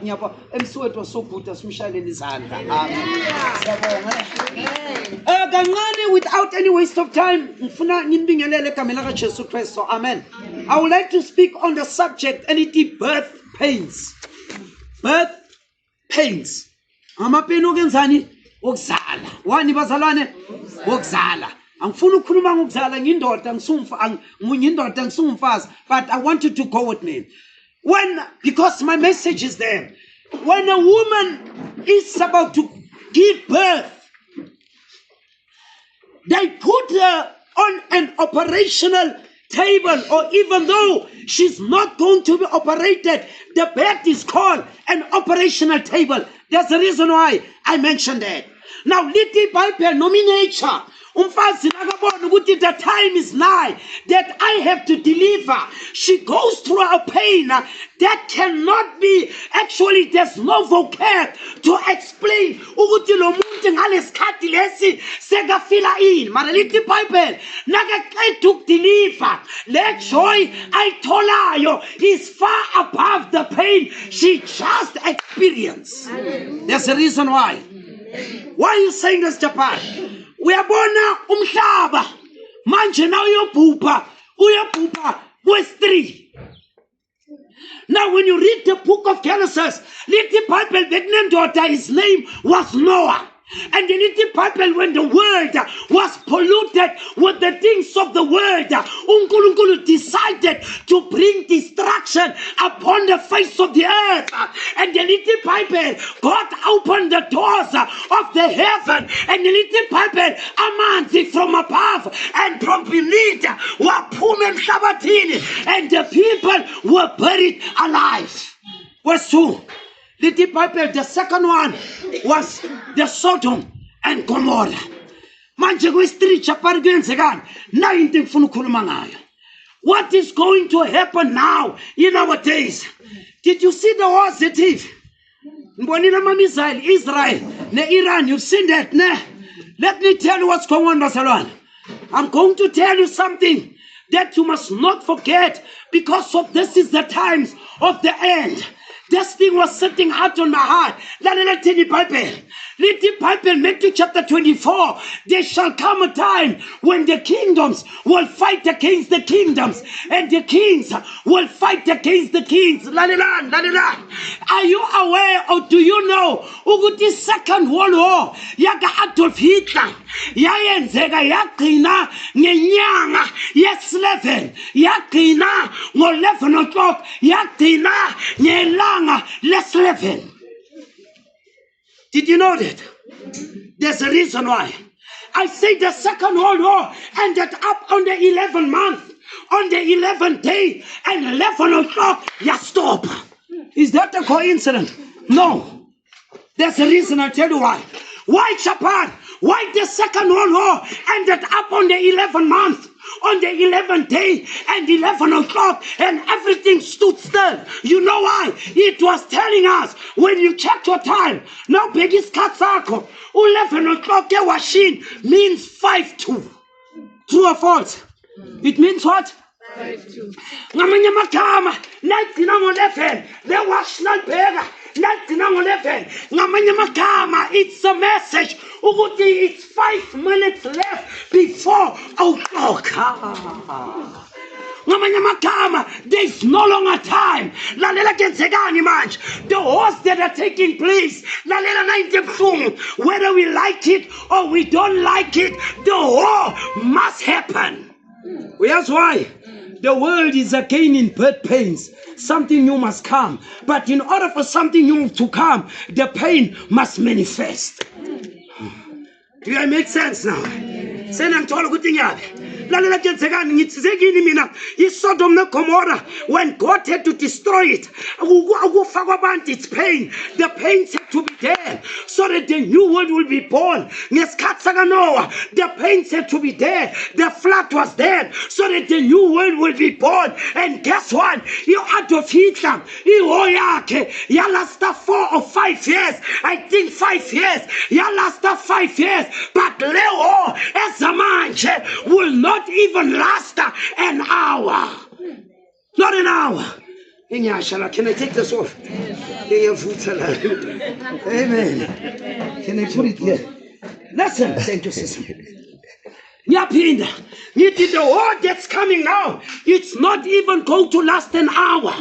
Nyabo emswethu sokuda simshayele izandla. Amen. Kancane without any waste of time ngifuna nginibingelele egameni lika Jesu Kristu. Amen. I would like to speak on the subject and it is birth pains. Birth pains. Amapheni okenzani okuzala. Wani bazalwane okuzala. Angifuna ukukhuluma ngokuzala ngindoda ngisumfazi ngisumfazi but I want you to go with me. Because my message is there. When a woman is about to give birth, they put her on an operational table, or even though she's not going to be operated, the bed is called an operational table. That's the reason why I mentioned that. Now, little Bible nominator. The time is nigh that I have to deliver. She goes through a pain that cannot be, actually there's no vocab to explain. To deliver, that joy I told you is far above the pain she just experienced. There's a reason why. Why are you saying this, Japan? Uyabona umhlaba manje na uyobhubha verse 3. Now when you read the book of Genesis, little Bible daughter, his name was Noah. And the little Bible, when the world was polluted with the things of the world, uNkulunkulu decided to bring destruction upon the face of the earth. And the little Bible, God opened the doors of the heaven, and the little Bible, amanzi from above and from beneath, waphume emhlabathini, and the people were buried alive. Verse 2. Little Bible, the second one was the Sodom and Gomorrah. Manje kwesitri chapter kwenzekani? Na into ngifuna ukukhuluma ngayo. What is going to happen now in our days? Did you see the wars that if? Mbonile ama-missile, Israel, ne-Iran, you've seen that, ne? Let me tell you what's going on, Barcelona. I'm going to tell you something that you must not forget, because of this is the times of the end. This thing was sitting hard on my heart. Little Bible, Matthew chapter 24. There shall come a time when the kingdoms will fight against the kingdoms, and the kings will fight against the kings. Are you aware, or do you know, the Second World War, yaga Adolf Hitler, yayenzeka yagcina ngenyanga yes-11, yagcina ngo-11 o'clock, yagcina ngelanga les-11. Did you know that? There's a reason why. I say the Second World War ended up on the 11th month, on the 11th day, and 11 o'clock, you stop. Is that a coincidence? No. There's a reason, I'll tell you why. Why Japan? Why the Second World War ended up on the 11th month, on the 11th day, and 11 o'clock, and everything stood still? You know why? It was telling us, when you check your time, now Peggy's Katsako, 11 o'clock, Washin means 5-2. True or false? It means what? 5-2. Ngamanye amagama, nathi nango-11, there was not better. It's a message. It's 5 minutes left before o'clock. There's no longer time. The wars that are taking place, whether we like it or we don't like it, the war must happen. That's why the world is again in birth pains. Something new must come. But in order for something new to come, the pain must manifest. Do I make sense now? Sodom and Gomorrah, when God had to destroy it, its pain, the pain had to be there so that the new world will be born. The pain had to be there. The flood was there so that the new world will be born. And guess what? You Adolf Hitler, you lasted 4 or 5 years. I think 5 years. You lasted 5 years. But Leo, as a man, will not even last an hour. Not an hour. Inyashala, can I take this off? Amen. Can I put it here? Listen, thank you, sister. Yapinda, the war that's coming now, it's not even going to last an hour.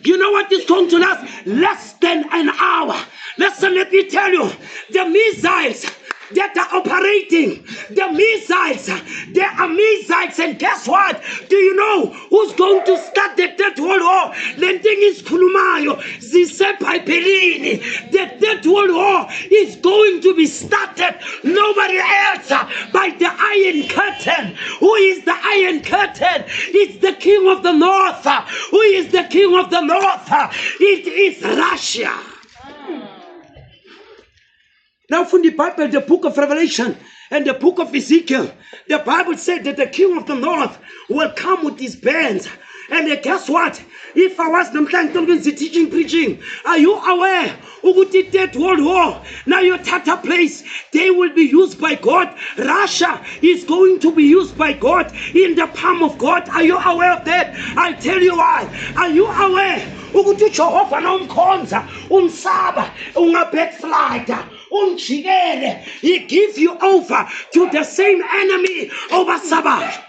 You know what is going to last? Less than an hour. Listen, let me tell you, the missiles that are operating, the missiles, there are missiles, and guess what? Do you know who's going to start the Third World War? The thing is Kulumayo, the Third World War is going to be started. Nobody else by the Iron Curtain. Who is the Iron Curtain? It's the King of the North. Who is the King of the North? It is Russia. Now from the Bible, the book of Revelation and the book of Ezekiel, the Bible said that the King of the North will come with his bands. And guess what? If I was teaching, preaching, are you aware of the Third World War? Now your Tata place, they will be used by God. Russia is going to be used by God in the palm of God. Are you aware of that? I'll tell you why. Are you aware? Ukuthi Jehovah nomkhonza umsaba ungabackslider unjikele, he gives you over to the same enemy over Sabbath.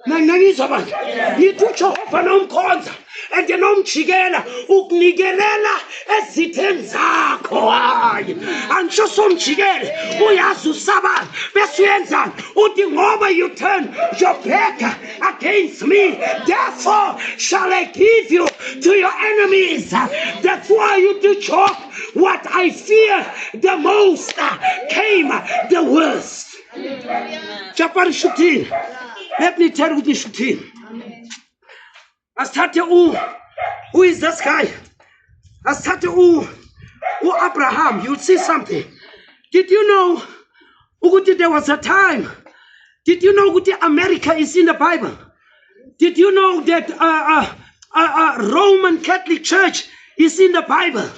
Nangizwa abantu yithi uJehova nomkhonza and nomjikela ukunikelela ezitheni zakho. Hayi angisho somjikele uyazi usaba bese uyenzani uthi ngoba you turn your back against me, therefore shall I give you to your enemies. That's why you do joke. What I fear the most came the worst. Chapter 15. Let me tell you this thing. I started who is this guy? I started who Abraham. You'll see something. Did you know there was a time? Did you know America is in the Bible? Did you know that Roman Catholic Church is in the Bible?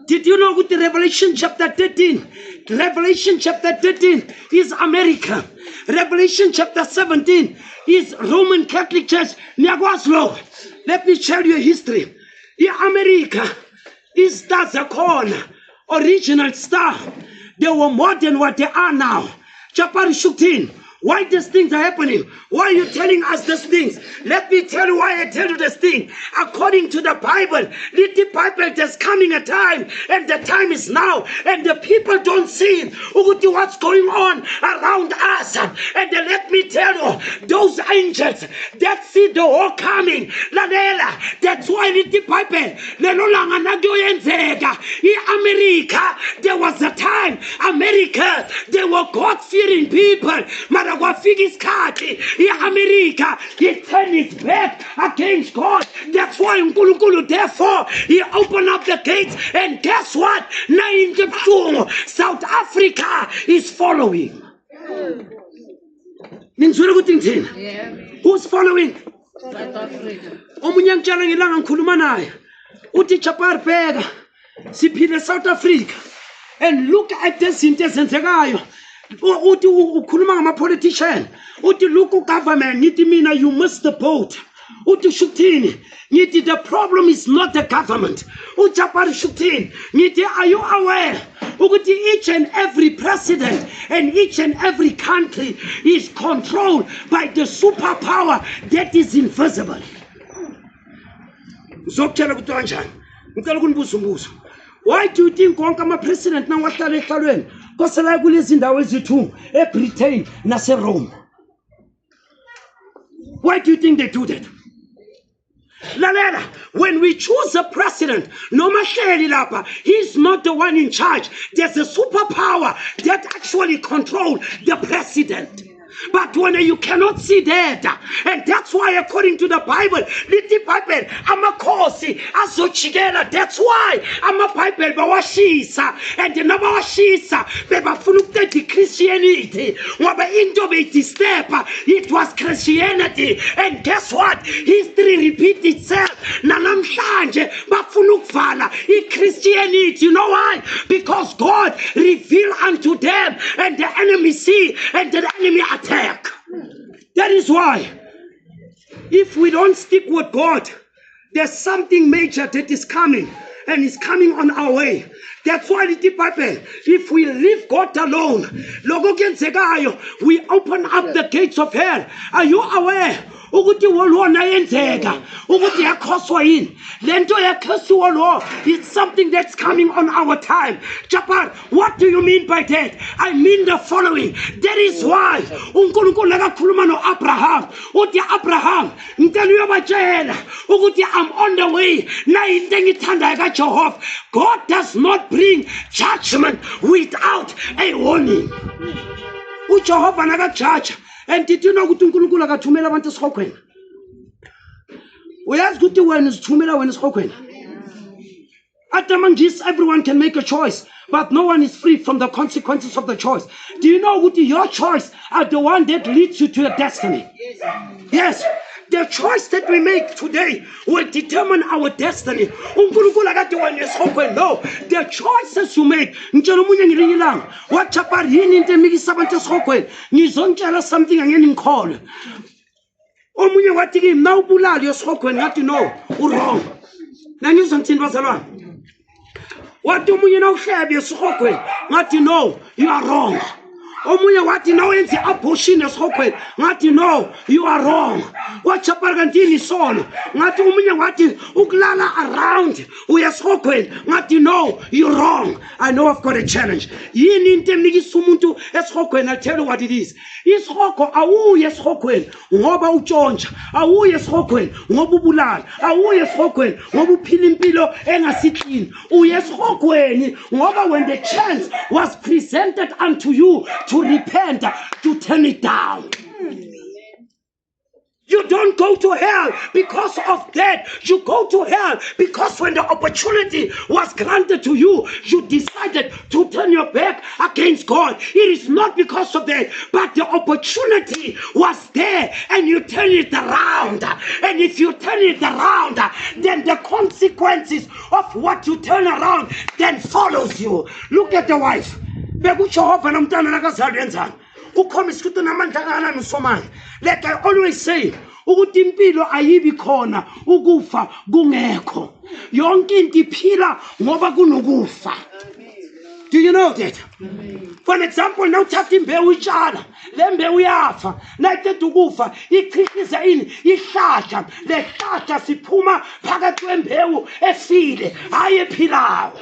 Did you know the Revelation chapter 13? Revelation chapter 13 is America. Revelation chapter 17 is Roman Catholic Church. Let me tell you a history. In America, is stars a corner, original star. They were more than what they are now. Chapter 15. Why these things are happening? Why are you telling us these things? Let me tell you why I tell you this thing. According to the Bible, the Bible, there's coming a time, and the time is now, and the people don't see what's going on around us. And let me tell you, those angels that see the war coming, that's why the Bible, in America, there was a time, America, they were God-fearing people. America, he turned his back against God. That's why Nkulunkulu, therefore, he opened up the gates, and guess what? Now South Africa is following. Who's following? South Africa. Omunye ngitshela ngilanga ngikhuluma naye uthi Chapar Bheka siphile South Africa, and look at the zinto ezenzekayo. Uthi ukhuluma ngama-politician uthi look government nithi mina you missed the boat. Uthi shuthini nithi the problem is not the government. Uchapari shuthini nithi are you aware ukuthi each and every president and each and every country is controlled by the superpower that is invisible. Uzokutshela ukuthi kanjani? Ngicela ukunibuza umbuzo. Why do you think wonke ama-president na wahlala ehlalweni kosela kulezi ndawo ezithu eBritain naseRome? Why do you think they do that? Lalela, when we choose a president, noma hleli lapha, he's not the one in charge. There's a superpower that actually controls the president. But when you cannot see that, and that's why according to the Bible, that's why Bible bawashisa and the bawashisa bebafuna Christianity. It was Christianity, and guess what? History repeats itself. Nanamhlanje bafuna ukvala Christianity. You know why? Because God revealed unto them, and the enemy see, and the enemy attack. That is why if we don't stick with God, there's something major that is coming, and it's coming on our way. That's why the Bible, if we leave God alone, we open up the gates of hell. Are you aware? Ukuthi wolona yenzeka ukuthi yakhoswa yini lento yakhoswa lo, it's something that's coming on our time. Chapar, what do you mean by that? I mean the following. That is why uNkulunkulu akakhuluma noAbraham uthi Abraham ngicela uyobatshela ukuthi I'm on the way na into engithandayo kaJehova. God does not bring judgment without a warning. uJehova nakajudge. And did you know ukuthi uNkulunkulu akathumela abantu esihokhweni? Uyazi ukuthi wena usithumela wena esihokhweni? Among this, everyone can make a choice, but no one is free from the consequences of the choice. Do you know what your choice are the one that leads you to your destiny? Yes. The choice that we make today will determine our destiny. No, the choices you make. What something again call. Now wrong. What do you know? You are wrong. Omunye wathi nawe enze abortion esihokhweni ngathi no, you are wrong. Wachapargantini sono ngathi omunye wathi ukulala around uyesihokhweni ngathi no, you're wrong. I know I've got a challenge. Yini into emnikisa umuntu esihokhweni? I'll tell you what it is. Isihokho awuye esihokhweni ngoba utshontsha, awuye esihokhweni ngoba ubulala, awuye esihokhweni ngoba uphila impilo engasihlini. Uye esihokhweni ngoba when the chance was presented unto you to repent, to turn it down. You don't go to hell because of that. You go to hell because when the opportunity was granted to you, you decided to turn your back against God. It is not because of that, but the opportunity was there and you turn it around. And if you turn it around, then the consequences of what you turn around then follows you. Look at the wife. Like I always say, ukuthi impilo ayibi khona ukufa kungekho. Yonke into iphila ngoba kunokufa. Do you know that? For example, now uthatha imbewu utshala, le mbewu uyafa, nayiqeda ukufa, ichithiza ini, ihlahla, le hlahla siphuma phakathi kwembewu efile, hayi ephilayo.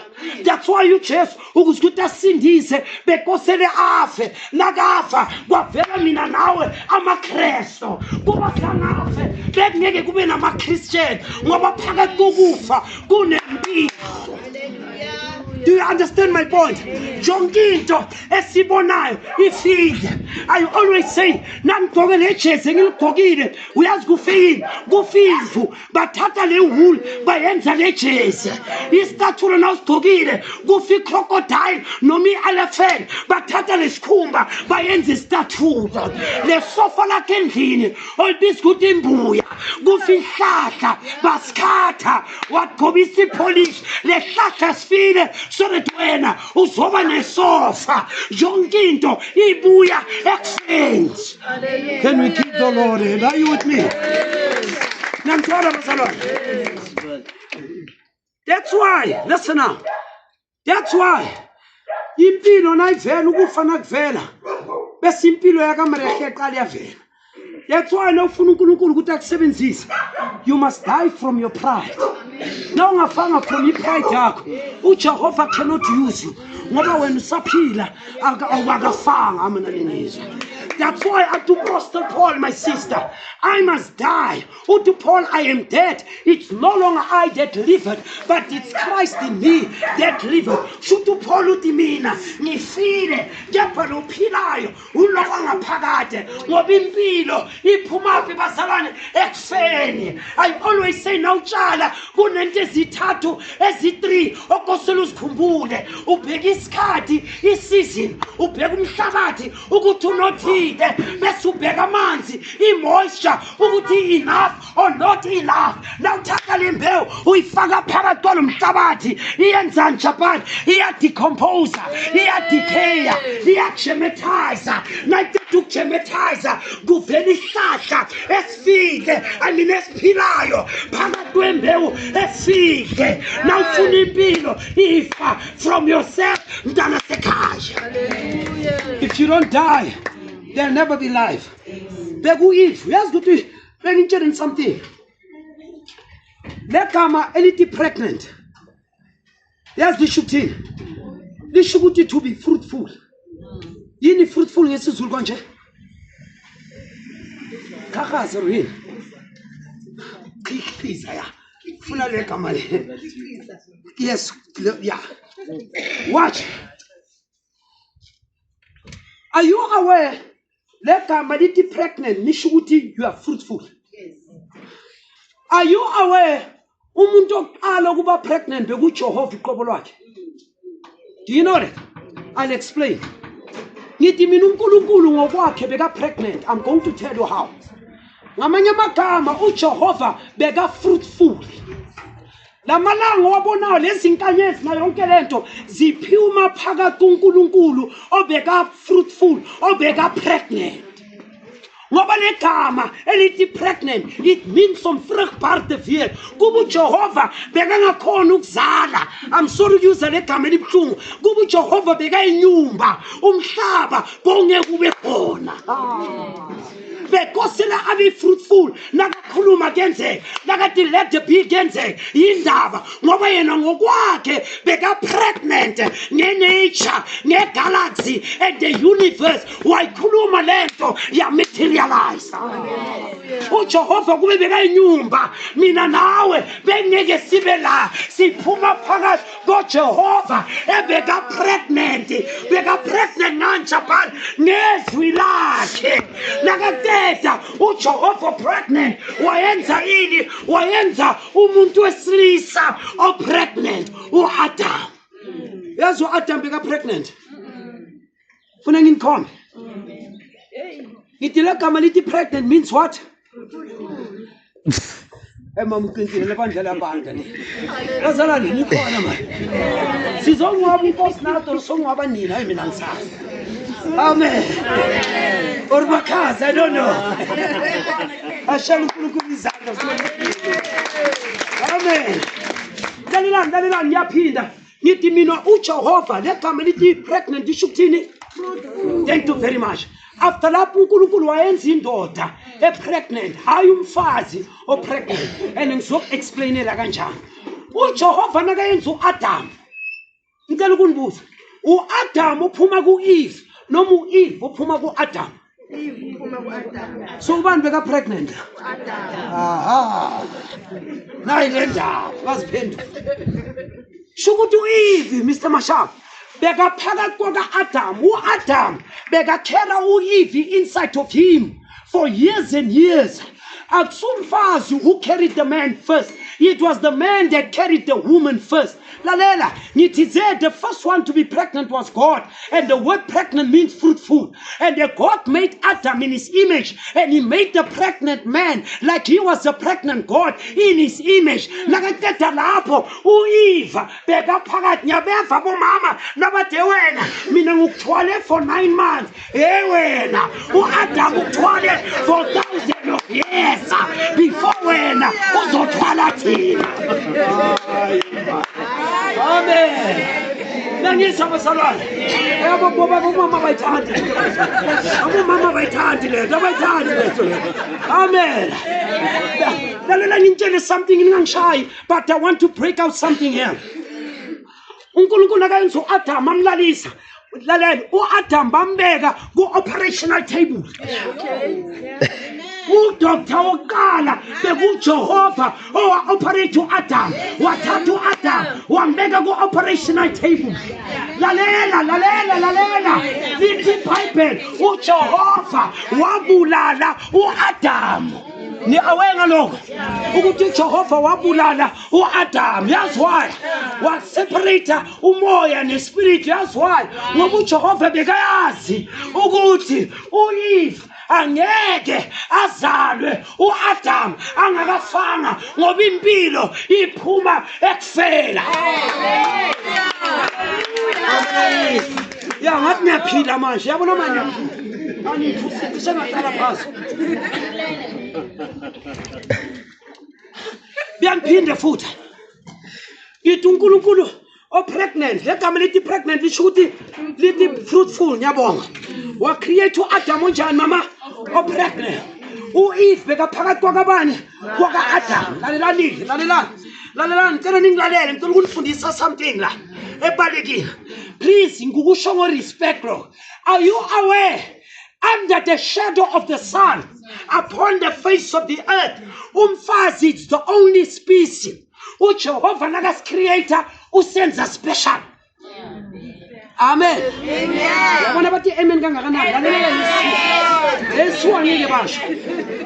That's why you just ukuthi asindise bekosele afe, nakafa kwavela mina nawe amaKristu. Kuba sangafe bekungeke kube namaChristian ngoba phakathi kokufa kunempilo. Do you understand my point? Jonginto esibonayo ifile. I always say nangigqoke le jezi engilugqokile uyazi kufini kufifu bathatha le wool bayenza le jezi. Istatue na usigqokile kufi crocodile noma ielephant bathatha lesikhumba bayenza istatue. Le sofa lakhe endlini olibisa ukuthi imbuya kufi ihlahla basikhatha wagqobisa ipolish le hlahla sifile so that wena uzoba nesofa yonke into ibuya exchange. Can we keep the Lord in? Are you with me? That's why, listen now, that's why impilo nayivela ukufa nakuvela bese impilo yakaMarehe eqala yavela. That's why now ufuna uNkulunkulu ukuthi akusebenzise, you must die from your pride. Now ungafanga from ipride yakho, uJehova cannot use you ngoba wena usaphila awakafanga amanalengizwe. That's why to Apostle Paul, my sister, I must die. To Paul, I am dead. It's no longer I that liveth, but it's Christ in me that liveth. To Paul utimina, ngifile, kepha lophilayo, uloba ngaphakade, ngoba impilo iphuma phi bazalwane ekufeni. I always say nawutshala kunento ezithathu ezi3 okosela uzikhumbule. Ubheka isikhathi, isizini, ubheka umhlabathi ukuthi unothini. eside bese ubheka amanzi i-moisture ukuthi enough or not enough. Nawuthatha le mbewu uyifaka phakathi kwalo mhlabathi iyenzani Japan? Iyadecompose, iyadecaya, iyajemetiza. Nayiqeda ukujemetiza kuvela isihlahla esifike esiphilayo phakathi kwembewu esifike. Nawufuna impilo ifa from yourself mntana sekhaya. If you don't die, there'll never be life. Bekuyifu yazi ukuthi bengitshela something. Legama elithi pregnant. Yazi lisho ukuthini? Lisho ukuthi to be fruitful. Yini fruitful ngesizulu kanje? Khakhaza yini? Please ya. Funa legama le. Yes, yeah. Watch. Are you aware? Legama lithi pregnant lisho ukuthi you are fruitful. Yes. Are you aware? Umuntu oqala kuba pregnant bekuJehova iqobo lwakhe. Do you know that? I'll explain. Ngithi mina uNkulunkulu ngokwakhe beka pregnant. I'm going to tell you how. Ngamanye amagama uJehova beka fruitful. Lamalanga wabonayo lezinkanyezi na yonke lento ziphuma phakathi kuNkulunkulu obeka fruitful, obeka pregnant. Ngoba legama elithi pregnant it means some vrugbaar te wees. Kuba uJehova bekangakhona ukuzala. I'm sorry use legama elibhlungu. Kuba uJehova beka inyumba, umhlaba bongeke ube khona. Bekosela abe fruitful nakakhuluma kenzeka nakathi let the be kenzeka indaba ngoba yena ngokwakhe beka pregnant nge-nature nge-galaxy and the universe wayikhuluma lento ya materialize. uJehova kube beka inyumba mina nawe bengeke sibe la siphuma phakathi koJehova ebeka pregnant nanjapani ngezwi lakhe nakade uJehova pregnant wayenza ini? Wayenza umuntu wesilisa o pregnant uAdam. Yazi uAdam beka pregnant. Funa ngingikhombe. Ngithi legama lithi pregnant means what? Mama uqinisile lebandla labanga le. Yazala nini khona manje? Sizongwaba inkosi nato songwaba nini hayi mina ngisazi. Amen. Or because I don't know. I shall look Amen. Dalilan yapinda. Ngithi mina uJehova legama lithi pregnant ishukuthini? Thank you very much. After lapho uNkulunkulu wayenza indoda pregnant, hayi umfazi o pregnant. And ngizokuexplainela kanjani. uJehova nakayenza uAdam. Ngicela ukunibuza. uAdam uphuma kuEve. Noma uEve uphuma kuAdam. Eve uphuma kuAdam. So ubani beka pregnant? Adam. Aha. Nayi le ndaba baziphendula. Shukuthi uEve Mr. Mashab beka phakathi kwaka-Adam. uAdam beka khela uEve inside of him for years and years. Akusumfazi who carried the man first. It was the man that carried the woman first. Lalela, the first one to be pregnant was God. And the word pregnant means fruitful. And God made Adam in his image. And he made the pregnant man like he was a pregnant God in his image. Nakateta lapho, uEve, beka phakathi nyabeva bomama, nabade wena, mina ngikuthwale for 9 months. Hey wena, uAdam ukuthwale for 1,000 of years. Before wena, uzothwala thina. Amen. Nangisa basalwane. Yabo mama bayithandi. Abo mama bayithandi lento, abayithandi lento. Amen. Lalela ngintshele something ngingangishayi, but I want to break out something here. uNkulunkulu akayenza uAdam amlalisa. Lalela uAdam bambeka ku-operational table. Okay. uDoctor oqala bekuJehova owa-operate uAdam. Wathatha uAdam wambeka ku-operational table. Lalela. Lithi iBhayibheli uJehova wabulala uAdam. ni awenga lokho ukuthi Jehova wabulala uAdam. Yazi why? Waseparate umoya nespirit. Yazi why? Ngoba uJehova bekayazi ukuthi uEve angeke azalwe uAdam angakafanga ngoba impilo iphuma ekufela. Ya ngathi niyaphila manje. Yabona manje angithi sengahlala phansi. Biyangiphinde futhi. Ngithi uNkulunkulu pregnant. Le gama lithi pregnant lisho ukuthi lithi fruitful. Ngiyabonga. Wa create uAdam onjani mama? Pregnant. uEve bekaphakathi kwakabani? Kwaka-Adam. Lalelani ngicela ningilalele ngicela ukunifundisa something la ebalekile. Please ngukusho ngo-respect bro. Are you aware? Under the shadow of the sun, upon the face of the earth, umfazi is the only species uJehova nakas creator usenza special. Amen. Yabona bathi amen kangakanani? Lalela Yesu ngeke basho.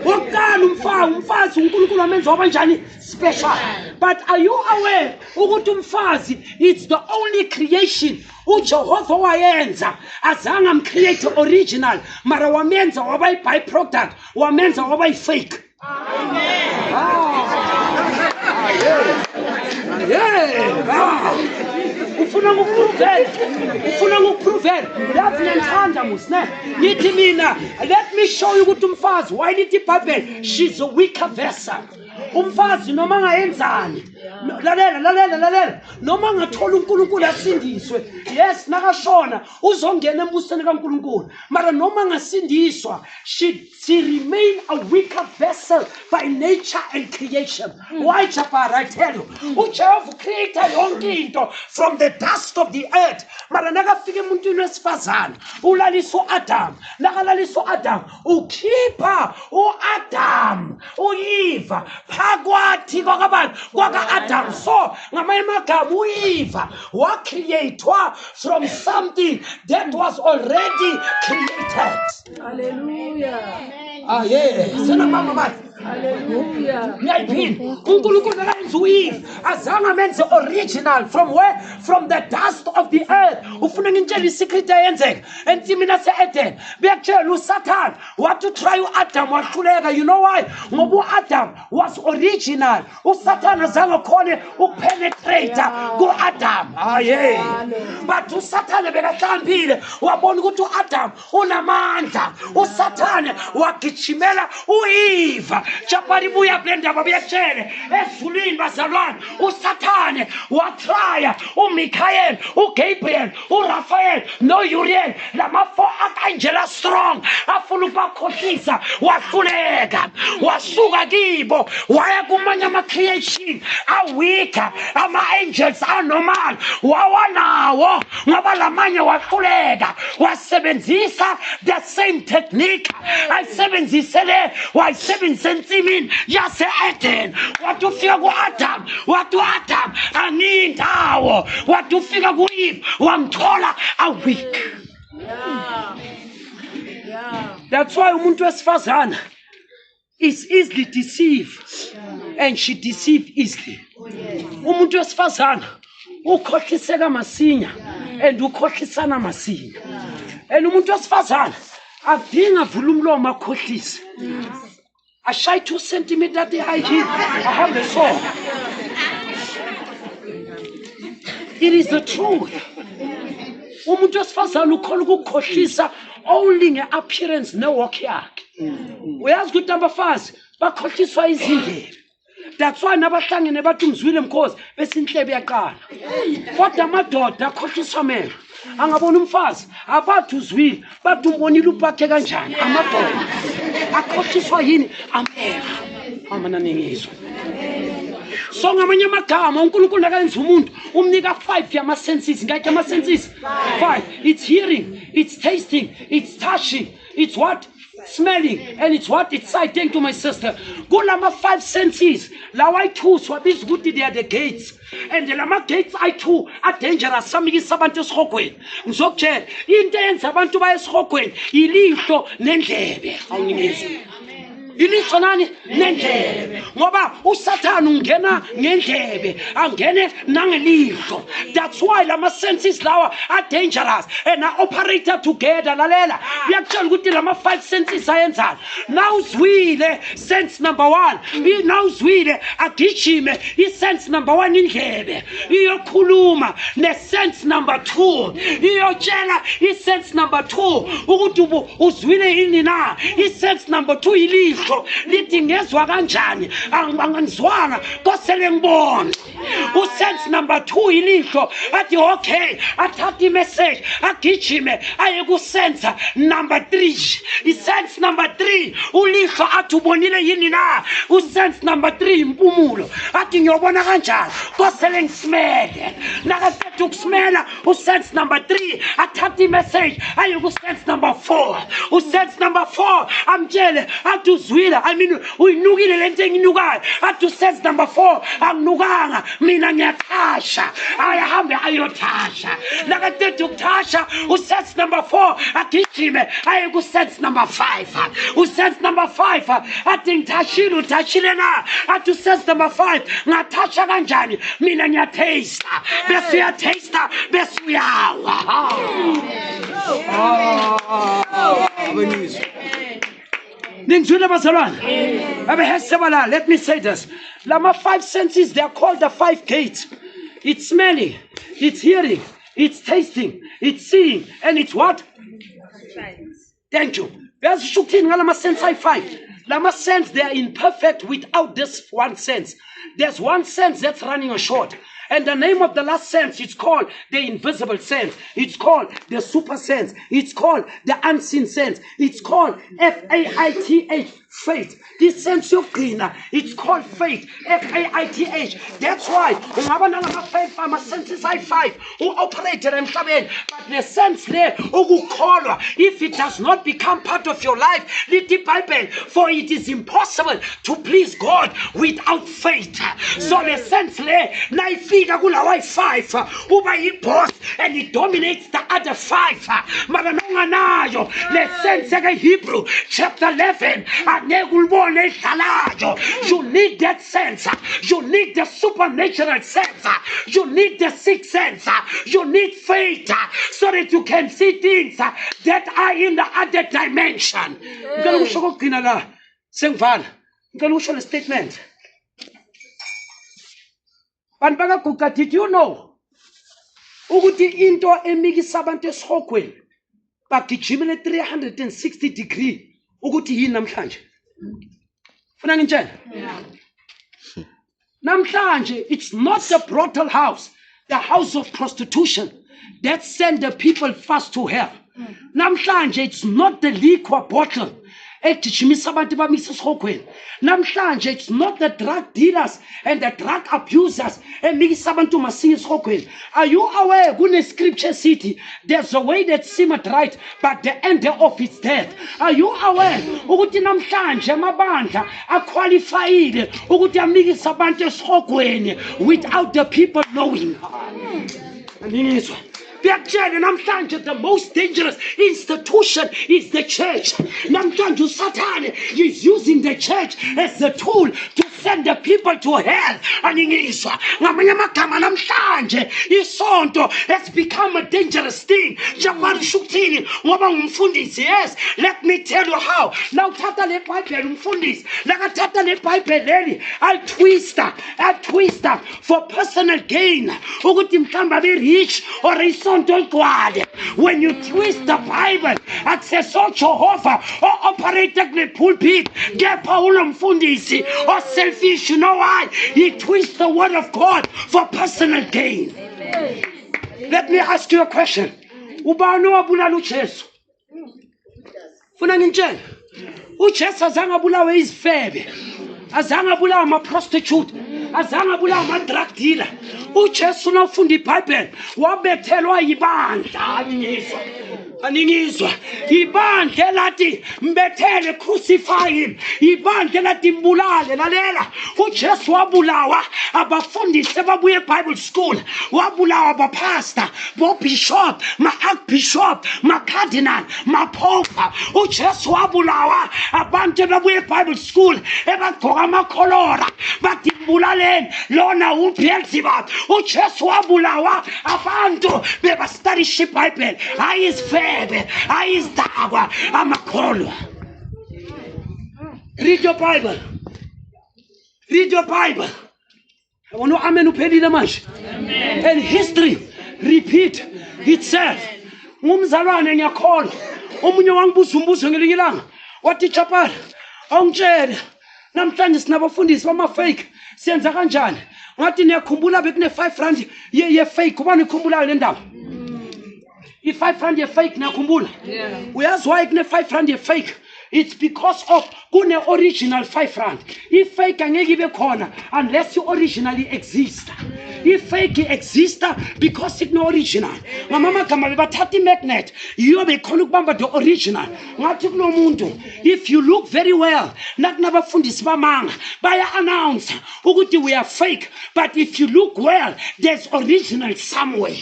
Wokuqala umfazi uNkulunkulu amenza waba njani? Special. But are you aware ukuthi umfazi it's the only creation uJehova wayenza azange amcreate original mara wamenza waba byproduct, wamenza waba fake. Amen. Ufuna ngokuprovela yazi ngiyamthanda musne ngithi mina let me show you ukuthi umfazi why lithi iBhayibheli she's a weaker vessel. Umfazi noma ngayenzani lalela noma ngathola uNkulunkulu asindiswe yes nakashona uzongena embusweni kaNkulunkulu mara noma ngasindiswa she remain a weaker vessel by nature and creation. Why Japara? I tell you uJehova created yonke into from the dust of the earth mara nakafika emuntwini wesifazana ulalisa uAdam nakalalisa uAdam ukhipha uAdam uEve phakathi kwaka-Adam. So ngamanye amagama uEve wacreatwa from something that was already created. Hallelujah. Senabanga bathi hallelujah. Ngiyayiphinda uNkulunkulu akayenza uEve azange amenze original from where? From the dust of the earth. Ufuna ngintshela isecret ayenzeka ensimini yase-Eden bekutshela uSatan what to try uAdam wahluleka. You know why? Ngoba uAdam was original. uSatan azange khone ukupenetrate kuAdam. But uSatan bekahlambile wabona ukuthi uAdam unamandla. uSatan wagijimela uEve. Japari buya kule ndaba buyakutshele ezulwini bazalwane uSathane watraya uMichael uGabriel uRaphael noUriel lama-4 archangel strong afuna ukubakhohlisa wahluleka wasuka kibo waya kumanye ama-creation awika ama-angels anormal wawanawo ngoba lamanye wahluleka wasebenzisa the same technique ayisebenzisele wayisebenzisa ensimini yase-Eden. Wathi ufika ku-Adam wathi uAdam angindawo wathi ufika ku-Eve wamthola a-weak. That's why umuntu wesifazana is easily deceived and she deceive easily. Umuntu wesifazana ukhohliseka masinya and ukhohlisana masinya. And umuntu wesifazana akudinga vula umlomo akhohlise. I shy 2 centimeters at the high heel. I have the saw. It is the truth. Umuntu wesifazana ukhona ukukhohlisa only nge-appearance ne-walk yakhe. Uyazi ukuthi abafazi bakhohliswa izindebe. That's why nabahlangene bathi umzwile mkhosi bese inhlebe yaqala. Kodwa amadoda akhohliswa melo. Angabona umfazi abathi uzwile bathi umbonile uphathe kanjani amadoda akhohliswa yini amehlo amananingizwe. So ngamanye amagama uNkulunkulu akayenza umuntu umnika 5 yama-senses. Ngakho ama-senses 5. It's hearing, it's tasting, it's touching, it's what? Smelling, and it's what? It's sight. Thank you, my sister. Kulama 5 senses. Lawa I2 swabiza ukuthi they are the gates. And lama gates I2 are dangerous. Samikisa abantu esihogweni. Ngizokutshela into eyenza abantu baye esihogweni ilihlo nendlebe. Awungizwe. ilihlo nani nendlebe ngoba uSathane ungena ngendlebe angene nangelihlo. That's why lama senses lawa are dangerous and are operated together. Lalela uyakutshela ukuthi lama 5 senses ayenzana. Now uzwile sense number 1, now uzwile agijime sense number 1 indlebe iyokhuluma ne sense number 2 iyotshela sense number 2 ukuthi uzwile yini na. Sense number 2 ilihlo lithi ngezwa kanjani angizwanga kosele ngibone. Sense number 2 ilihlo athi okay athatha message agijime aye ku sense number 3. Sense number 3 ulihlo athi ubonile yini na. Sense number 3 impumulo athi ngiyobona kanjani kosele ngisimele. Nakasethi ukusmela sense number 3 athatha message aye ku sense number 4. Sense number 4 amtshele athi uzwile uyinukile lento enginukayo athi sense number 4 anginukanga mina ngiyathasha ayahambe ayothasha. Nakasethi ukuthasha sense number 4 agijime aye ku sense number 5. Sense number 5 athi ngithashile uthashile na. Athi sense number 5 ngathasha kanjani mina ngiyathesta bese uyataster bese uyawa. Let me say this. Lama 5 senses, they are called the 5 gates. It's smelling, it's hearing, it's tasting, it's seeing, and it's what? Thank you. There's shooting lama sense 5. Lama sense, they are imperfect without this one sense. There's one sense that's running short. And the name of the last sense, it's called the invisible sense. It's called the super sense. It's called the unseen sense. It's called F-A-I-T-H, faith. This sense of cleaner, it's called faith. F-A-I-T-H. That's why my senses are 5 who operated and come in. But the sense there, if it does not become part of your life, for it is impossible to please God without faith. So the sense there, fika kulawa 5 uba yiboss and it dominates the other 5 mara nonganayo le sense ke Hebrew chapter 11 angeke ulibone idlalayo. You need that sense, you need the supernatural sense, you need the sixth sense, you need faith so that you can see things that are in the other dimension. Ngicela ukusho kokugcina la sengivala, ngicela ukusho le statement. Did you know ukuthi into emikisa abantu esihogweni bagijimele 360 degree ukuthi yini namhlanje? Funa ngitshela? Namhlanje it's not the brothel house, the house of prostitution that send the people fast to hell. Namhlanje it's not the liquor bottle. Namhlanje it's not the drug dealers and the drug abusers. Are you aware when scripture city there's a way that seemeth right but the end of its death? Are you aware ukuthi namhlanje amabandla aqualified ukuthi amikisa abantu esihogweni without the people knowing? The most dangerous institution is the church. Namhlanje Satan is using the church as the tool to send the people to hell. Ngamanye amagama namhlanje isonto has become a dangerous thing. Yes, let me tell you how. Now thatha le Bible umfundisi, nakathatha le Bible leli I'll twist her for personal gain. Ukuthi mhlamba be rich or when you twist the Bible, access Jehovah or operate the pulpit, get Paulo mfundisi or selfish. You know why? He twists the word of God for personal gain. Amen. Let me ask you a question. Ubani wabulala uJesu? Funa ngitshela. uJesu azange abulawe izifebe, azange abulawe ama-prostitute, azange abulawe ama-drug dealer. uJesu nawufunda iBhayibheli wabethelwa yibandla. Aningizwa ibandla lathi mbethele crucify him, ibandla lathi mbulale. Lalela, uJesu wabulawa abafundisi babuye eBible school, wabulawa abapastor, bobishop, ma-archbishop, ma-cardinal, ma-pope. uJesu wabulawa abantu babuye eBible school ebagqoka amakholora bathi mbulaleni lona uBeelzebub. uJesu wabulawa abantu bebastudyisha iBhayibheli, hayi izifebe, hayi izidakwa, amakholwa. Read your Bible. Read your Bible. Abona amen uphelile manje. And history repeat itself. Ngumzalwane ngiyakholwa. Omunye wangibuza umbuzo ngelinye ilanga. Wathi Chapala, awungitshele namhlanje sinabafundisi bama-fake siyenza kanjani? Ngathi niyakhumbula bekune 5 rand ye fake. Ubani ikhumbulayo le ndaba? I-5 rand ye fake niyakhumbula? Uyazi why kune 5 rand ye fake? It's because of kune original 5 rand. If fake angeke ibe khona unless you originally exist. If fake exists because it no original. Mama kama bebathatha magnet iyobe khona ukubamba the original. Ngathi kulo muntu, if you look very well, nakunabafundisi bamanga baya announce ukuthi we are fake, but if you look well there's original somewhere.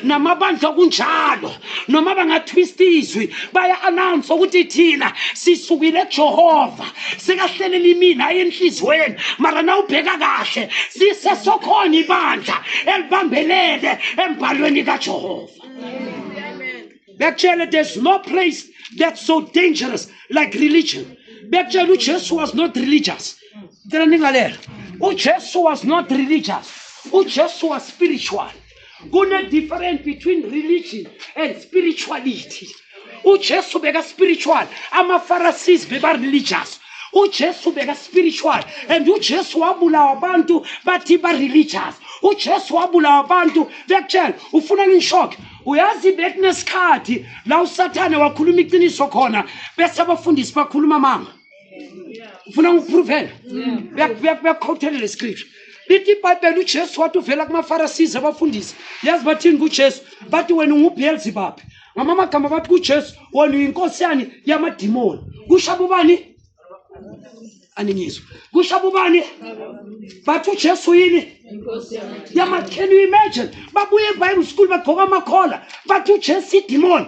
Namabandla kunjalo noma bangatwist izwi baya announce ukuthi thina sisukile Jehova sikahlelela imina enhlizweni mara na ubheka kahle sisesokhona ibandla elibambelele embhalweni kaJehova. Actually, there's no place that's so dangerous like religion. Actually, Jesus was not religious. Jesus was not religious. Jesus was spiritual. There's a difference between religion and spirituality. uJesu beka spiritual, ama-Pharisees beba religious. uJesu beka spiritual, and uJesu wabulawa abantu bathi ba religious. uJesu wabulawa abantu bekutshela ufuna ngishoke. Uyazi bekunesikhathi la uSathane wakhuluma iqiniso khona bese abafundisi bakhuluma amanga. Ufuna ngikuprovela? Bekuquote le scripture. Lithi iBhayibheli uJesu wathi uvela kuma-Pharisees abafundisi. Yazi bathini kuJesu? Bathi wena unguBeelzebub. Ngamama gama bathi kuJesu wena uyinkosiyane yamadimoni. Kushaba ubani? Aningizwa. Kushaba ubani? Bathi uJesu yini? Can you imagine? Babuye eBible school bagqoka amakhola bathi uJesu idimoni.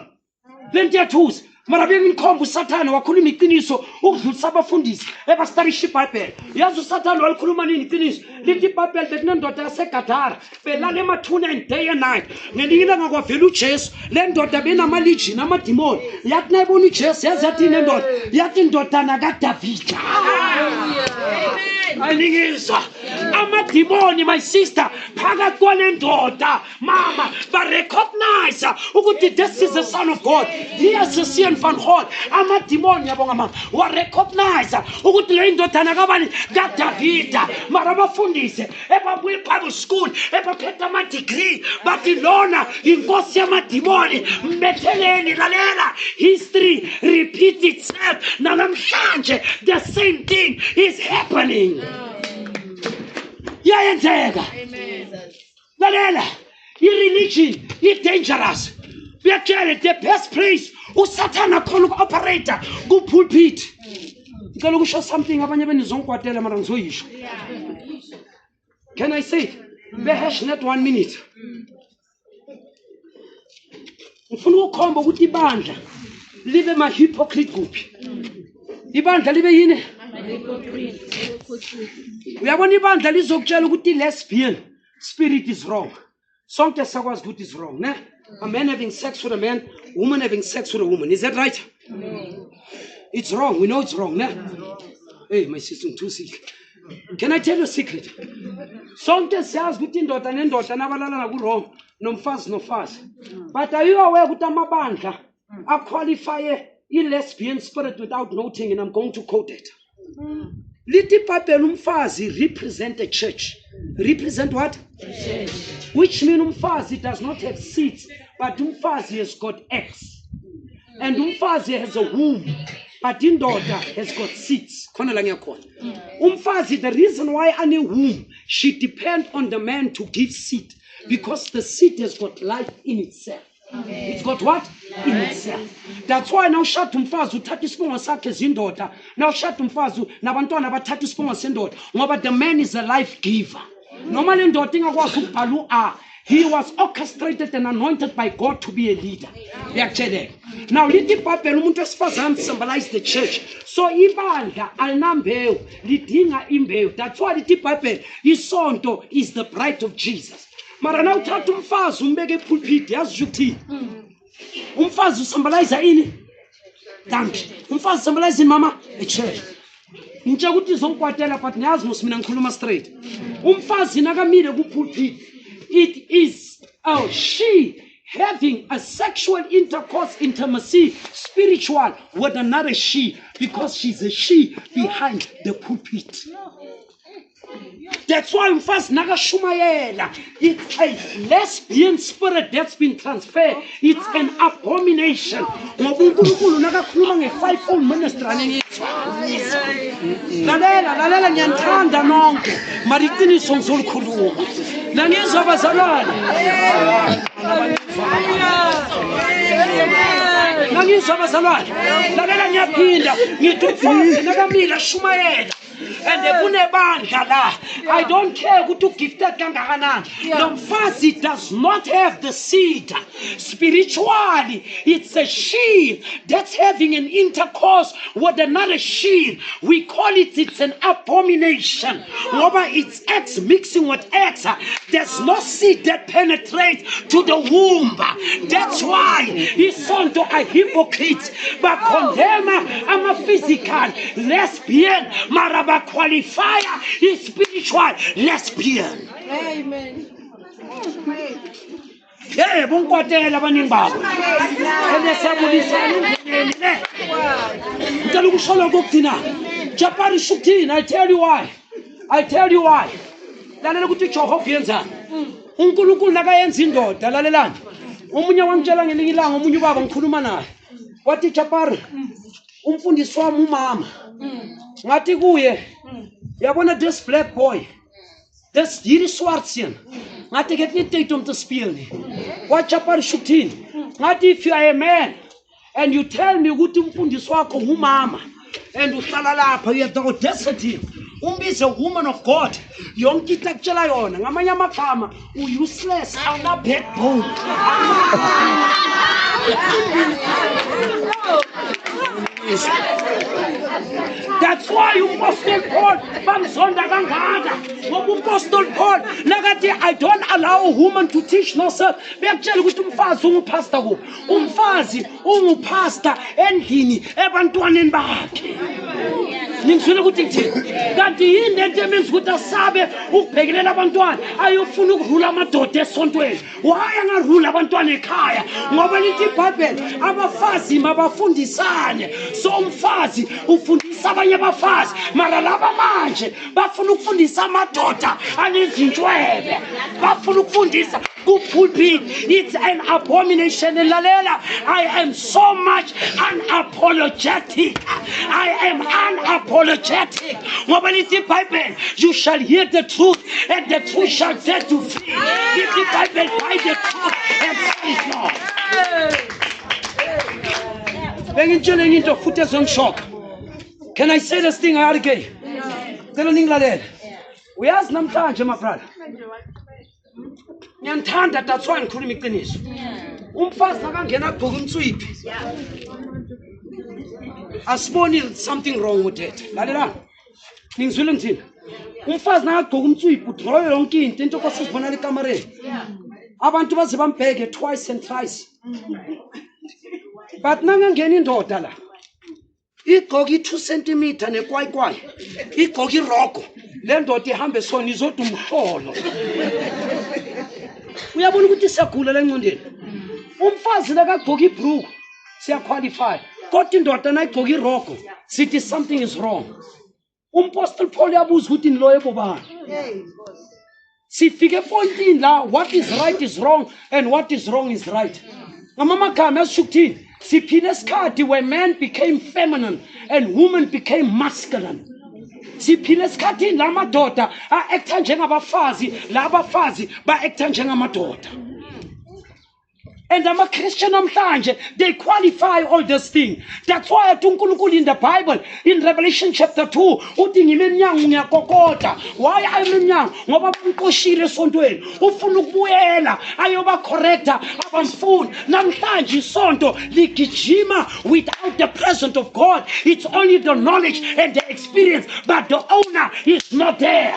Lento yathuza. Mara bengikhomba uSathane wakhuluma iqiniso ukudlulisa abafundisi ebastudyisha iBhayibheli. Yazi uSathane walikhuluma nini iqiniso? Lithi iBhayibheli bekunendoda yaseGadara belala emathuneni day and night. Ngelinye ilanga kwavela uJesu, le ndoda benamalegion amadimoni. Yathi nayibona uJesu yazi yathi inendoda, yathi indodana kaDavida. Aningizwa amadimoni my sister phakathi kwale ndoda mama ba recognize ukuthi this is the son of God. Here's the Sean van Gogh. Amadimoni yabonga mama wa recognize ukuthi le ndodana kabani kaDavida. Mara bafundise ebabuye eBible school ebaphethe ama degree bathi lona inkosi yamadimoni. Mbetheleni lalela, history repeats itself. Namhlanje the same thing is happening. Yayenzeka. Lalela, i-religion is dangerous. Uyatshela the best place uSathane khona uku-operator ku-pulpit. Ngicela ukusho something abanye benizongikwatela mara ngizoyisho. Can I say it? Behash net 1 minute. Ngifuna ukukhomba ukuthi ibandla libe ma-hypocrite kuphi. Ibandla libe yini? Uyabona ibandla lizokutshela ukuthi lesbian spirit is wrong. Sonke sakwazi ukuthi is wrong, ne? A man having sex with a man, woman having sex with a woman. Is that right? No. It's wrong. We know it's wrong, ne? Hey, my sister, I'm too sick. Can I tell you a secret? Sonke siyazi ukuthi indoda nendoda nabalala naku-wrong, nomfazi nofazi. But are you aware ukuthi amabandla aqualify i-lesbian spirit without noting, and I'm going to quote it. Lithi iBhayibheli umfazi represent the church. Represent what? Church. Which means umfazi does not have seeds, but umfazi has got eggs. And umfazi has a womb, but indoda has got seeds. Khona la ngiyakhona. Umfazi, the reason why ane womb, she depends on the man to give seed, because the seed has got life in itself. It's got what? In itself. That's why now shut umfazi uthatha isibongo sakhe zindoda. Now shut umfazi nabantwana bathatha isibongo sendoda. Ngoba the man is a life giver. Normally indoda ingakwazi ukubhala u-R. He was orchestrated and anointed by God to be a leader. Now, little Bible, umuntu wesifazane symbolize the church. So, ibandla alinambewu lidinga imbewu. That's why little Bible, isonto is the bride of Jesus. Mara na uthatha umfazi umbeke epulpit, yazi ukuthi umfazi usymbolize ini? Danke. Umfazi symbolize mama a church. Ngitshe ukuthi izongikwatela but ngiyazi mos mina ngikhuluma straight. Umfazi nakamile ku pulpit. It is she having a sexual intercourse, intimacy, spiritual with another she, because she's a she behind the pulpit. That's why first Naga Shumayela, it's a lesbian spirit that's been transferred. It's an abomination. Naga Kumang a fivefold minister. Lalela Nyantanda Nonke, Maritini Sonsul Kulu. Naniza Bazaran. Naniza Bazaran. Lalela Nyapinda, Nitufa, Nagamila Shumayela. And the Bunebandala, I don't care who to give that kangahanan. The Mfazi does not have the seed. Spiritually, it's a she that's having an intercourse with another she. We call it's an abomination. Over its eggs mixing with eggs. There's no seed that penetrates to the womb. That's why he's on to a hypocrite. But condemn, I'm a physical lesbian. Maraba qualifier is spiritual lesbian. Amen. Yeah, bonkwatela baningi babo. Elesabulisa endleleni. Ngicela ukushola kokuthina. Japari shukuthini, I tell you why. I tell you why. Lalela ukuthi Jehova yenza. uNkulunkulu nakayenza indoda lalelani. Omunye wamtshela ngelinye ilanga omunye ubaba ngikhuluma naye. Wathi Japari umfundisi wami umama. Ngathi kuye yabona this black boy. This hierdie swartseun. Ngathi ek het nie tyd om te speel nie. Wat Japari shukuthini. Ngathi if you are a man and you tell me ukuthi umfundisi wakho umama and uhlala lapha you have the audacity umbize a woman of God yonke into akutshela yona ngamanye amagama useless awuna backbone. That's why Apostle Paul bamzonda kangaka ngoba Apostle Paul nakathi I don't allow a woman to teach no sir bekutshela ukuthi umfazi ungupastor ku umfazi ungupastor endlini ebantwaneni bakhe ngizwile ukuthi ngithini kanti yini into emenza ukuthi asabe ukubhekelela abantwana ayofuna ukurula amadoda esontweni waya ngarula abantwana ekhaya ngoba lithi iBhayibheli abafazi mabafundisane so umfazi ufundisa abanye abafazi mara laba manje bafuna ukufundisa amadoda anezintshwebe bafuna ukufundisa ku-pulpit. It's an abomination. Lalela, I am so much unapologetic. I am unapologetic. Ngoba lithi iBhayibheli, you shall hear the truth and the truth shall set you free. Lithi iBhayibheli, buy the truth and say it not. Bengitshele into futhi ezongishoka. Can I say this thing again? Cela ningilalele. Uyazi namhlanje my brother. Ngiyathanda that's why ngikhuluma iqiniso. Umfazi akangena agqoka umtswiphi. Asiboni something wrong with it. Lalela. Ngizwile ngithini? Umfazi nakagqoka umtswiphi udrowe yonke into kosizibonela ekamareni. Abantu baze bambheke twice and thrice. But nangangena indoda la. Igqoka 2 cm nekwayikwai. Igqoka irogo. Le ndoda ihambe sona izodwa umhlolo. Uyabona ukuthi siyagula la engqondeni. Umfazi la kagqoka ibruku siyaqualify. Kodwa indoda nayigqoka irogo sithi something is wrong. Apostle Paul yabuza ukuthi niloye bobani. Sifike pointini la what is right is wrong and what is wrong is right. Ngamagama ashukuthini siphile esikhathi where men became feminine and women became masculine. Siphile esikhathini la madoda a-acta njengabafazi la abafazi ba-acta njengamadoda. And I'm a Christian namhlanje, they qualify all this thing. That's why uNkulunkulu in the Bible, in Revelation chapter 2, uthi nginemnyango ngiyakokota. Why I'm emnyango? Ngoba bankoshile esontweni. Ufuna ukubuyela ayoba corrector abamfuni. Namhlanje isonto ligijima without the presence of God. It's only the knowledge and the experience, but the owner is not there.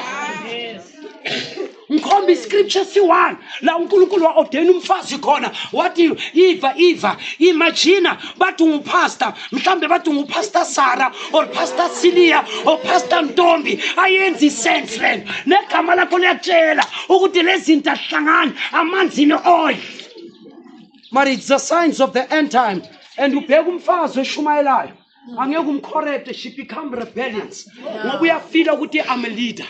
Mkhombi scripture si1 la uNkulunkulu wa ordain umfazi khona wathi Eva imagine bathi ngupastor mhlambe bathi ngupastor Sarah or pastor Celia or pastor Ntombi ayenzi sense lento negama lakho liyatshela ukuthi lezinto ahlangana amanzi neoil. But it's the signs of the end time, and ubheka umfazi eshumayelayo angeke umcorrect, she become rebellious ngoba uyafila ukuthi I'm a leader.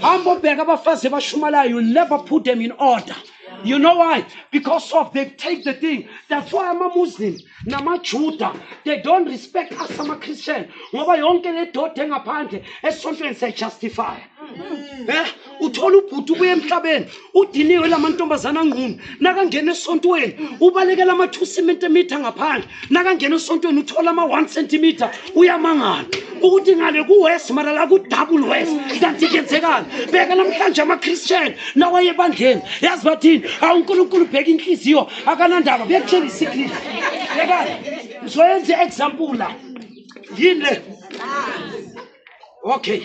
Hamba ubheka abafazi abashumalayo, you never put them in order. You know why? Because of they take the thing. That's why I'm a Muslim. Nama Judah. They don't respect us as a Christian. Ngoba yonke le doda engaphandle esontweni se justify. Uthola ubhuti ubuye emhlabeni udiniwe lamantombazana ngqunu nakangena esontweni ubalekela ama 2 cm ngaphandle nakangena esontweni uthola ama 1 cm uyamangala ukuthi ngale ku west mara la ku double west kanti kenzekani beka namhlanje ama Christian nawaye ebandleni yazi bathini uNkulunkulu bheka inhliziyo akanandaba bekutshela isikhithi beka ngizoyenza example la yini le okay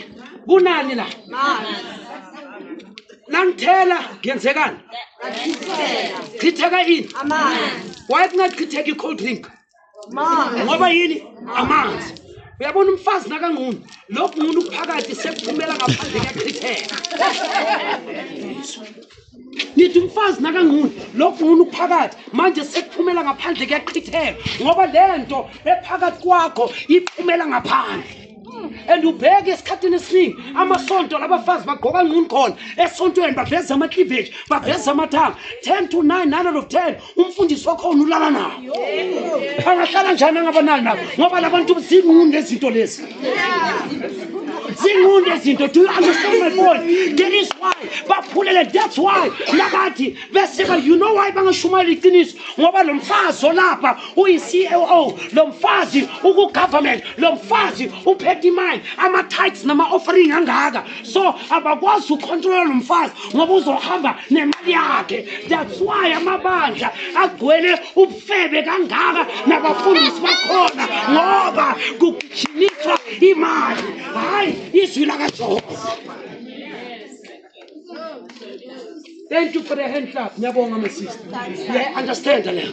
kunani la nangithela kuyenzekani chitheka ini amanzi ngachitheka i-cold drink ngoba yini amanzi uyabona umfazi nakangqunu lokhu ngunu kuphakathi sekuphumela ngaphandle kuyachitheka nithi umfazi nakangqunu lokhu ngunu kuphakathi manje sekuphumela ngaphandle kuyachitheka ngoba lento ephakathi kwakho iphumela ngaphandle. And ubheke esikhathini esiningi amasonto labafazi bagqoka ngqunu khona esontweni baveza ama cleavage baveza amathanga 10 to 9 9 out of 10 umfundisi wakho ulala nawo angahlala njani angabanali nabo ngoba labantu zingqunu lezinto lezi zingqunu lezinto. Do you understand my point? That is why baphulele. That's why nakathi bese you know why bangashumayela iqiniso ngoba lo mfazi olapha uyi CEO lo mfazi uku government lo mfazi uphethe imali ama tithes nama offering angaka so abakwazi ukontrola lo mfazi ngoba uzohamba nemali yakhe. That's why amabandla agcwele ubufebe kangaka nabafundisi bakhona ngoba kugijimiswa imali hayi izwi lakaJehova. Thank you for the hand clap. Nyabonga my sister. Yeah, understand le.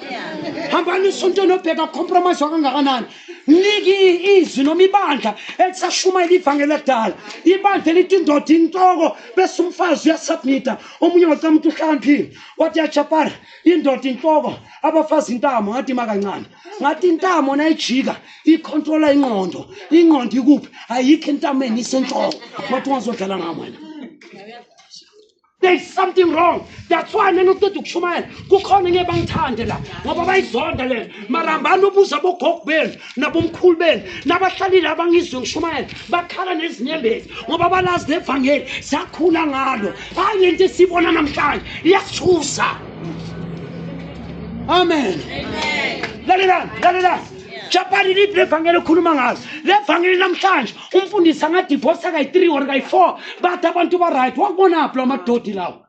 Hambani isonto nobheka compromise wakangakanani. Niki izwi noma ibandla elisashumayela ivangeli edala. Ibandla lithi indoda inhloko bese umfazi uyasubmita. Omunye wacama ukuthi uhlakanphile. Wathi yachapara indoda inhloko abafazi intamo ngathi makancane. Ngathi intamo nayijika icontrola ingqondo. Ingqondo ikuphi? Ayikho intameni isenhloko. Wathi ungazodlala ngami wena. There's something wrong. That's why nena uqeda ukushumayela kukhona ngeke bangithande la ngoba bayizonda lena marambani ubuza bogogo benu nabomkhulu benu nabahlalile abangizwe ngishumayela bakhala nezinyembezi ngoba balazi levangeli sakhula ngalo hayi into esibona namhlanje iyasithusa. Amen. Lalela Chapari libre vangeli khuluma ngalo levangeli namhlanje umfundisi angadivorce kayi3 or kayi4 bathi abantu ba right wakubona apho amadodi lawo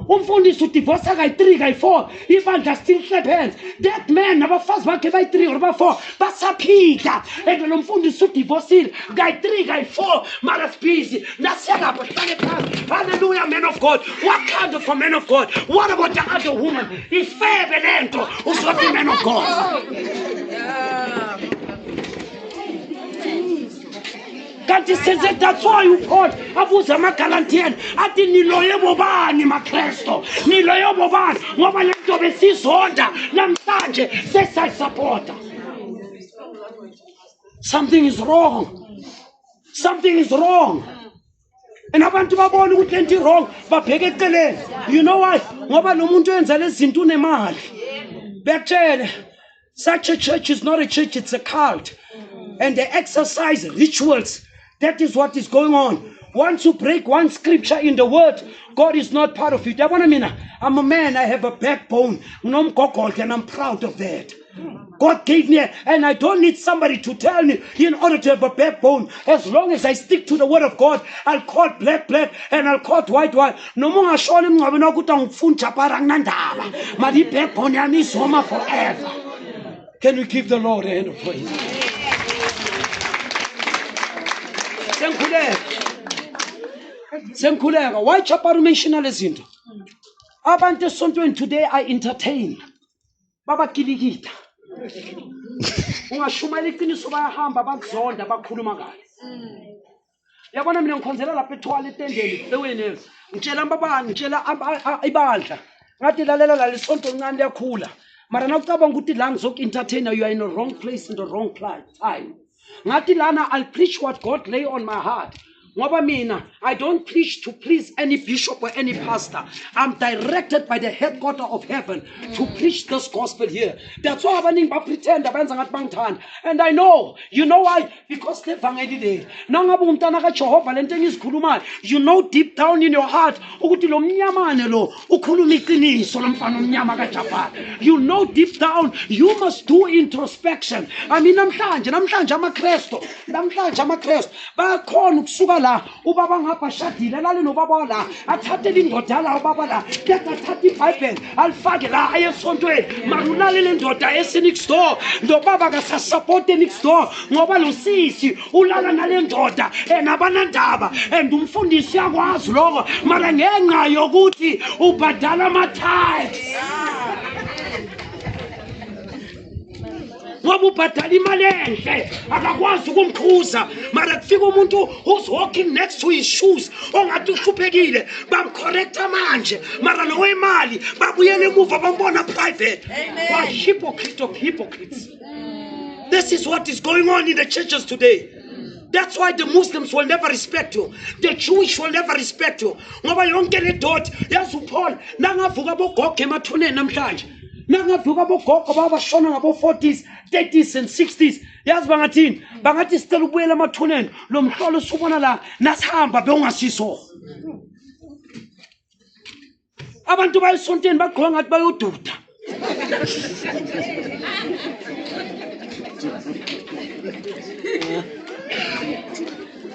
umfundisi udivorce kayi3 kayi4 ibandla still clap hands. That man nabafazi bakhe bayi3 or ba4 basaphika and lo mfundisi udivorceile kayi3 kayi4 mara busy nasiyalapho hlale phansi. Hallelujah, man of God. What kind of a man of God? What about the other woman? Ifebe lento uzothi man of God. Kanti senze that's why you called abuza amaGalatian athi niloye bobani maKristo niloye bobani ngoba lento besizonda namhlanje sesayisupporta. Something is wrong. Something is wrong. And abantu babona ukuthi lento wrong babheke eceleni. You know why? Ngoba lo muntu wenza lezinto unemali. Betshele such a church is not a church, it's a cult. And they exercise rituals. That is what is going on. Once you break one scripture in the word, God is not part of it. I'm a man, I have a backbone. And I'm proud of that. God gave me, and I don't need somebody to tell me in order to have a backbone. As long as I stick to the word of God, I'll call black, and I'll call white. No more showing me my backbone is forever. Can we give the Lord a hand of praise? Why chaparu mention lezinto? Abantu sontweni today I entertain. Baba kilikita. Ungashumayela iqiniso bayahamba bakuzonda bakhuluma kahle. Yabona mina ngikhonzela lapha ethwala etendeni eweni. Ngitshela baba ngitshela ibandla. Ngathi lalela la lisonto lincane liyakhula. Mara nawucabanga ukuthi la ngizok entertainer, you are in the wrong place in the wrong time. Ngathi lana I'll preach what God lay on my heart. I don't preach to please any bishop or any pastor. I'm directed by the headquarter of heaven to preach this gospel here. That's why I pretend. And I know, you know why? Because you know deep down in your heart, you know deep down, you must do introspection. I mean, I'm a Christo. Ubaba ngapha shadile lale nobaba la athathe indoda la ubaba la khetha thatha iBhayibheli alifake la ayesontweni marunale le ndoda enext door ndobaba ka support next door ngoba lo sisi ulala nale ndoda enabanandaba and umfundisi yakwazi lokho mara ngenxa yokuthi ubhadala ama tithes ngoba ubhadala imali enhle akakwazi ukumkhuza mara kufika umuntu who's walking next to his shoes ongathi uhluphekile bamcorrecta manje mara lo wemali babuyele emuva bambona private. Why hypocrites? This is what is going on in the churches today. That's why the Muslims will never respect you. The Jewish will never respect you. Ngoba yonke le dot yazi uPaul nangavuka bogogo emathuneni namhlanje nangavuka bogogo babashona ngabo 40s 30s and 60s yazi bangathini bangathi sicela ukubuyela emathuneni lo mhlolo usubona la nasihamba bewungasiso abantu bayisonteni bagqoka ngathi bayoduda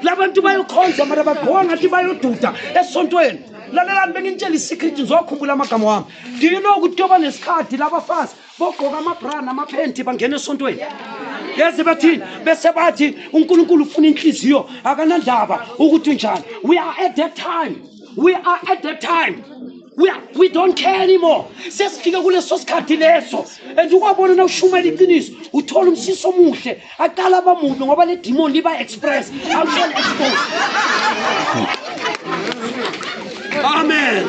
labantu bayokhonza mara bagqoka ngathi bayoduda esontweni. Lalela bengintshela isecret ngizokhumbula amagama wami. Do you know ukuthi yoba nesikhathi labafazi bogqoka amabra namaphenti bangena esontweni? Yazi bathini bese bathi uNkulunkulu ufuna inhliziyo akanandaba ukuthi njani. We are at that time. We don't care anymore. Sesifika kuleso sikhathi leso. And ukwabona na ushumela iqiniso uthola umsiso omuhle aqala abamubi ngoba le demon liba express awushall expose. Amen.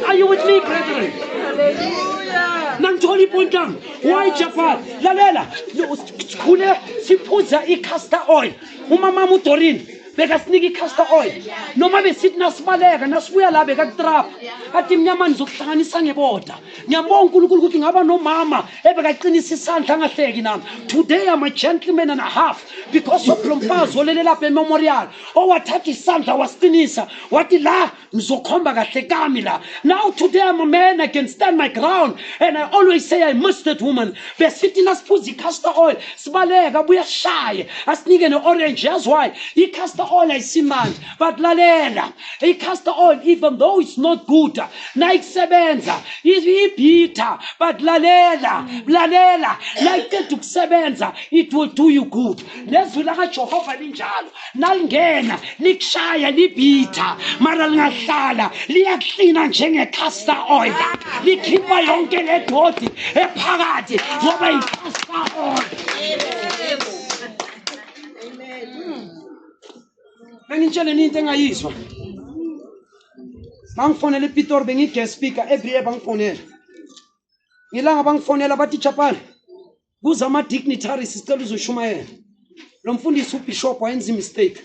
Are you with me, brethren? Hallelujah. Nangitholi pontang. Why Japan? Lalela. Khule siphuza i-castor oil. Umama uDorin bekasinika i-castor oil. Noma besithi nasibaleka nasibuya la bekakutrap. Athi mnyamani zokuhlanganisa ngeboda. Ngiyabonga uNkulunkulu ukuthi ngaba nomama ebekaqinisa isandla angahleki nami. Today I'm a gentleman and a half because of Lomfazi olele lapha eMemorial. Owathatha isandla wasiqinisa. Wathi la ngizokhomba kahle kami la. Now today I'm a man, I can stand my ground and I always say I miss that woman. Besithi nasiphuza i-castor oil sibaleka buya shaye asinike ne-orange. That's why i-castor oil ayisimanje but lalela i-castor oil even though it's not good nayisebenza ibhitter but lalela nayiqeda ukusebenza it will do you good. Lezwi lakaJehova linjalo nalingena likushaya libhitter mara lingahlala liyaklina njenge-castor oil likhipha yonke le doti ephakathi ngoba i-castor oil. Bengitshele into engayizwa. Bangifonela ePitori bengi-guest speaker every year bangifonela. Ngilanga bangifonela bathi Chapal. Kuza ama-dignitaries sicela uzoshumayela. Lo mfundisi uBishop wayenza mistake.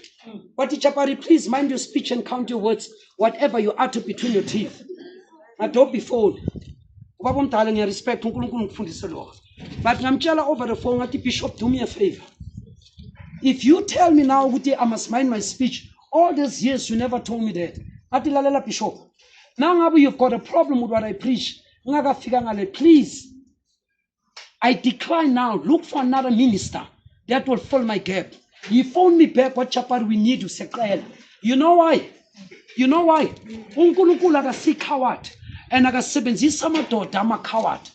Bathi Chapal, please mind your speech and count your words. Whatever you utter between your teeth. Don't be fooled. Ubaba omdala ngiyarespect uNkulunkulu ngifundise lokho. But ngamtshela over the phone ngathi Bishop, do me a favor. If you tell me now, Uti, I must mind my speech, all these years you never told me that. Ati lalela Bishop. Now Ngabu, you've got a problem with what I preach. Ngaga figangale, please. I decline now. Look for another minister that will fill my gap. He phoned me back, what chapter we need to secretary. You know why? You know why? uNkulunkulu akasikhawat and akasebenzisa amadoda amakhawat.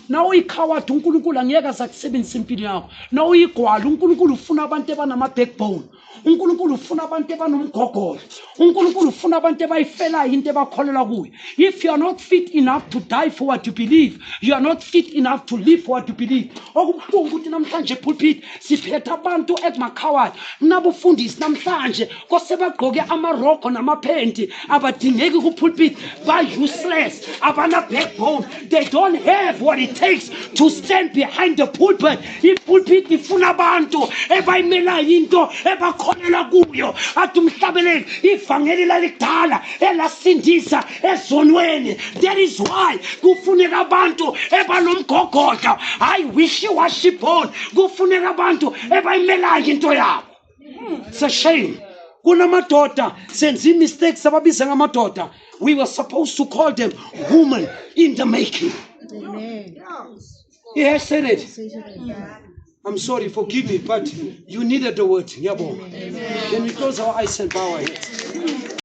Na uyikhawat uNkulunkulu angeke azakusebenzisa impilo yakho. Na uyigwala uNkulunkulu ufuna abantu abanama backbone. uNkulunkulu ufuna abantu abanomgogodla. uNkulunkulu ufuna abantu abayifelayo into ebakholela kuyo. If you are not fit enough to die for what you believe, you are not fit enough to live for what you believe. Okubuhlungu ukuthi namhlanje pulpit siphethe abantu ekumakhawat. Nabufundisi namhlanje kose bagqoke amaroko namaphenti abadingeki ku pulpit ba useless abana backbone. They don't have what it takes to stand behind the pulpit. If pulpit ifuna abantu ebayimela into ebakholela kuyo athi umhlabeleli ivangeli lalikudala elasindisa ezonweni. That is why kufuneka abantu ebanomgogodla hayi wishy-washy bone. Kufuneka abantu ebayimelayo into yabo. It's a shame. Kunamadoda senza mistakes ababiza ngamadoda. We were supposed to call them women in the making. Amen. He has said it. I'm sorry, forgive me, but you needed the word. Yabo. Then we close our eyes and bow our heads.